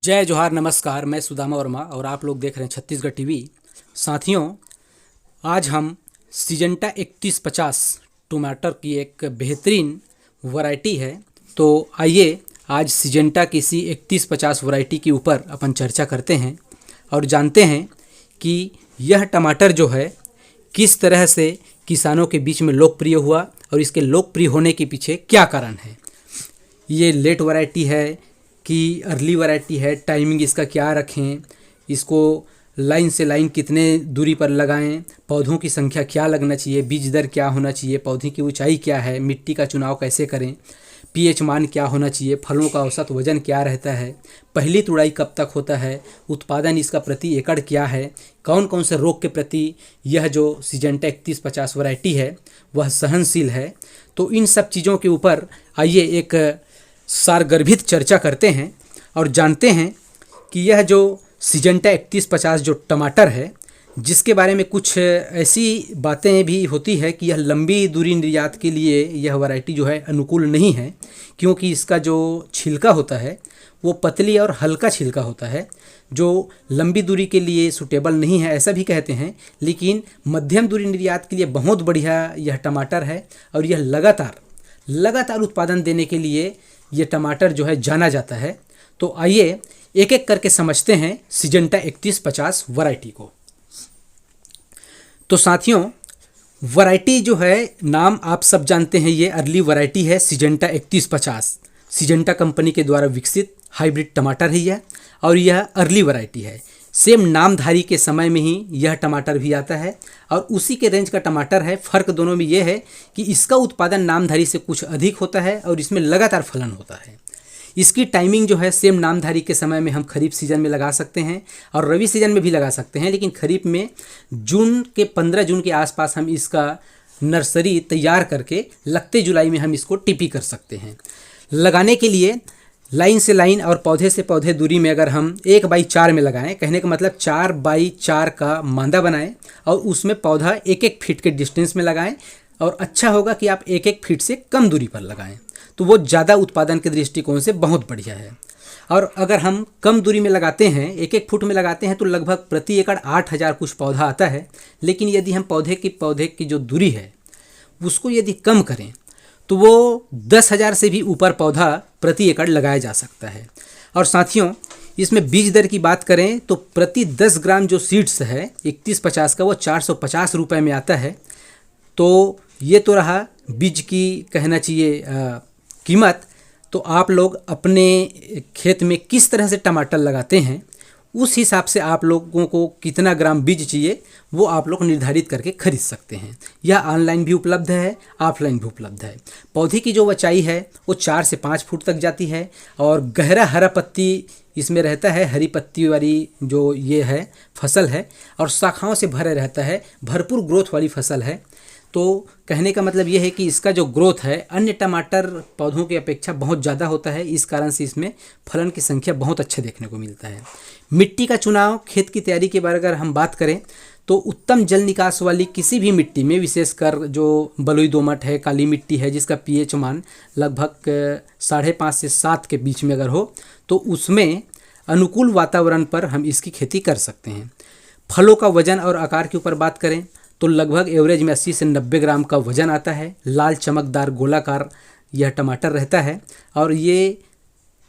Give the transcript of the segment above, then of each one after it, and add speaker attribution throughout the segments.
Speaker 1: जय जोहार नमस्कार। मैं सुदामा वर्मा और आप लोग देख रहे हैं छत्तीसगढ़ टीवी। साथियों, आज हम सिजेंटा 3150 टमाटर की एक बेहतरीन वैरायटी है। तो आइए आज सिजेंटा की इसी 3150 वैरायटी के ऊपर अपन चर्चा करते हैं और जानते हैं कि यह टमाटर जो है किस तरह से किसानों के बीच में लोकप्रिय हुआ और इसके लोकप्रिय होने के पीछे क्या कारण है। ये लेट वैरायटी है कि अर्ली वैरायटी है, टाइमिंग इसका क्या रखें, इसको लाइन से लाइन कितने दूरी पर लगाएं, पौधों की संख्या क्या लगना चाहिए, बीज दर क्या होना चाहिए, पौधे की ऊंचाई क्या है, मिट्टी का चुनाव कैसे करें, पीएच मान क्या होना चाहिए, फलों का औसत वजन क्या रहता है, पहली तुड़ाई कब तक होता है, उत्पादन इसका प्रति एकड़ क्या है, कौन कौन से रोग के प्रति यह जो सिजेंटा 3150 वैरायटी है वह सहनशील है। तो इन सब चीज़ों के ऊपर आइए एक सारगर्भित चर्चा करते हैं और जानते हैं कि यह जो सिजेंटा 3150 जो टमाटर है, जिसके बारे में कुछ ऐसी बातें भी होती है कि यह लंबी दूरी निर्यात के लिए यह वैरायटी जो है अनुकूल नहीं है, क्योंकि इसका जो छिलका होता है वो पतली और हल्का छिलका होता है, जो लंबी दूरी के लिए सूटेबल नहीं है ऐसा भी कहते हैं। लेकिन मध्यम दूरी निर्यात के लिए बहुत बढ़िया यह टमाटर है और यह लगातार उत्पादन देने के लिए ये टमाटर जो है जाना जाता है। तो आइए एक एक करके समझते हैं सिजेंटा 3150 वैरायटी को। तो साथियों, वैरायटी जो है नाम आप सब जानते हैं, ये अर्ली वैरायटी है सिजेंटा 3150। सिजेंटा कंपनी के द्वारा विकसित हाइब्रिड टमाटर है यह, और यह अर्ली वैरायटी है। सेम नामधारी के समय में ही यह टमाटर भी आता है और उसी के रेंज का टमाटर है। फ़र्क दोनों में यह है कि इसका उत्पादन नामधारी से कुछ अधिक होता है और इसमें लगातार फलन होता है। इसकी टाइमिंग जो है सेम नामधारी के समय में हम खरीफ सीजन में लगा सकते हैं और रबी सीजन में भी लगा सकते हैं, लेकिन खरीफ में 15 जून के आसपास हम इसका नर्सरी तैयार करके लगते जुलाई में हम इसको टिपी कर सकते हैं। लगाने के लिए लाइन से लाइन और पौधे से पौधे दूरी में अगर हम 1x4 में लगाएं, कहने का मतलब 4x4 का मांदा बनाएं और उसमें पौधा 1-1 फीट के डिस्टेंस में लगाएं। और अच्छा होगा कि आप 1-1 फीट से कम दूरी पर लगाएं, तो वो ज़्यादा उत्पादन के दृष्टिकोण से बहुत बढ़िया है। और अगर हम कम दूरी में लगाते हैं, 1-1 फुट में लगाते हैं, तो लगभग प्रति एकड़ 8000 कुछ पौधा आता है। लेकिन यदि हम पौधे की जो दूरी है उसको यदि कम करें तो वो 10,000 से भी ऊपर पौधा प्रति एकड़ लगाया जा सकता है। और साथियों, इसमें बीज दर की बात करें तो प्रति 10 ग्राम जो सीड्स है 3150 का, वो 450 रुपये में आता है। तो ये तो रहा बीज की कहना चाहिए कीमत। तो आप लोग अपने खेत में किस तरह से टमाटर लगाते हैं, उस हिसाब से आप लोगों को कितना ग्राम बीज चाहिए वो आप लोग निर्धारित करके खरीद सकते हैं। यह ऑनलाइन भी उपलब्ध है, ऑफलाइन भी उपलब्ध है। पौधे की जो ऊंचाई है वो 4 से 5 फुट तक जाती है और गहरा हरा पत्ती इसमें रहता है। हरी पत्ती वाली जो ये है फसल है और शाखाओं से भरे रहता है, भरपूर ग्रोथ वाली फसल है। तो कहने का मतलब ये है कि इसका जो ग्रोथ है अन्य टमाटर पौधों की अपेक्षा बहुत ज़्यादा होता है। इस कारण से इसमें फलन की संख्या बहुत अच्छे देखने को मिलता है। मिट्टी का चुनाव, खेत की तैयारी के बारे में अगर हम बात करें तो उत्तम जल निकास वाली किसी भी मिट्टी में, विशेषकर जो बलुई दोमट है, काली मिट्टी है, जिसका पीएच मान लगभग 5.5 से 7 के बीच में अगर हो, तो उसमें अनुकूल वातावरण पर हम इसकी खेती कर सकते हैं। फलों का वजन और आकार के ऊपर बात करें तो लगभग एवरेज में 80 से 90 ग्राम का वजन आता है। लाल चमकदार गोलाकार यह टमाटर रहता है और ये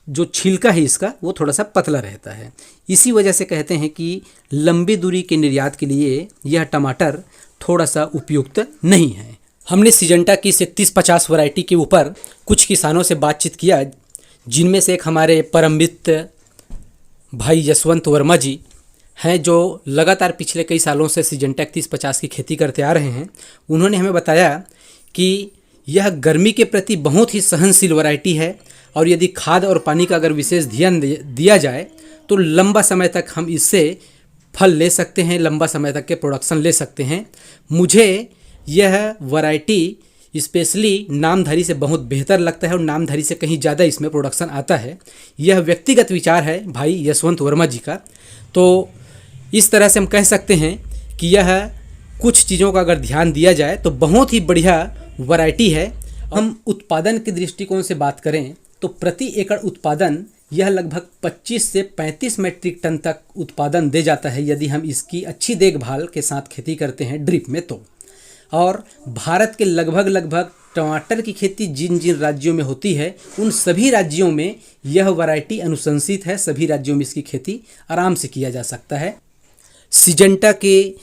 Speaker 1: जो छिलका है इसका वो थोड़ा सा पतला रहता है। इसी वजह से कहते हैं कि लंबी दूरी के निर्यात के लिए यह टमाटर थोड़ा सा उपयुक्त नहीं है। हमने सिजेंटा की 3150 वैरायटी के ऊपर कुछ किसानों से बातचीत किया, जिनमें से एक हमारे परममित भाई यशवंत वर्मा जी हैं, जो लगातार पिछले कई सालों से सिजेंटा 3150 की खेती करते आ रहे हैं। उन्होंने हमें बताया कि यह गर्मी के प्रति बहुत ही सहनशील वैरायटी है और यदि खाद और पानी का अगर विशेष ध्यान दिया जाए तो लंबा समय तक हम इससे फल ले सकते हैं, लंबा समय तक के प्रोडक्शन ले सकते हैं। मुझे यह वैरायटी स्पेशली नामधारी से बहुत बेहतर लगता है और नामधारी से कहीं ज़्यादा इसमें प्रोडक्शन आता है। यह व्यक्तिगत विचार है भाई यशवंत वर्मा जी का। तो इस तरह से हम कह सकते हैं कि यह कुछ चीज़ों का अगर ध्यान दिया जाए तो बहुत ही बढ़िया वैरायटी है। हम उत्पादन के दृष्टिकोण से बात करें तो प्रति एकड़ उत्पादन यह लगभग 25 से 35 मीट्रिक टन तक उत्पादन दे जाता है यदि हम इसकी अच्छी देखभाल के साथ खेती करते हैं ड्रिप में तो। और भारत के लगभग टमाटर की खेती जिन जिन राज्यों में होती है उन सभी राज्यों में यह वैरायटी अनुशंसित है, सभी राज्यों में इसकी खेती आराम से किया जा सकता है। सिजेंटा के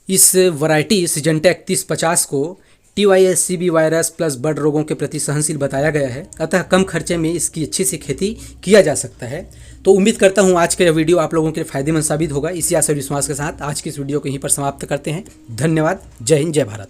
Speaker 1: इस वैरायटी सिजेंटा 3150 को TYSCB वायरस प्लस बर्ड रोगों के प्रति सहनशील बताया गया है, अतः कम खर्चे में इसकी अच्छी सी खेती किया जा सकता है। तो उम्मीद करता हूँ आज का यह वीडियो आप लोगों के लिए फायदेमंद साबित होगा। इसी आशा और विश्वास के साथ आज की इस वीडियो को यहीं पर समाप्त करते हैं। धन्यवाद। जय हिंद, जय भारत।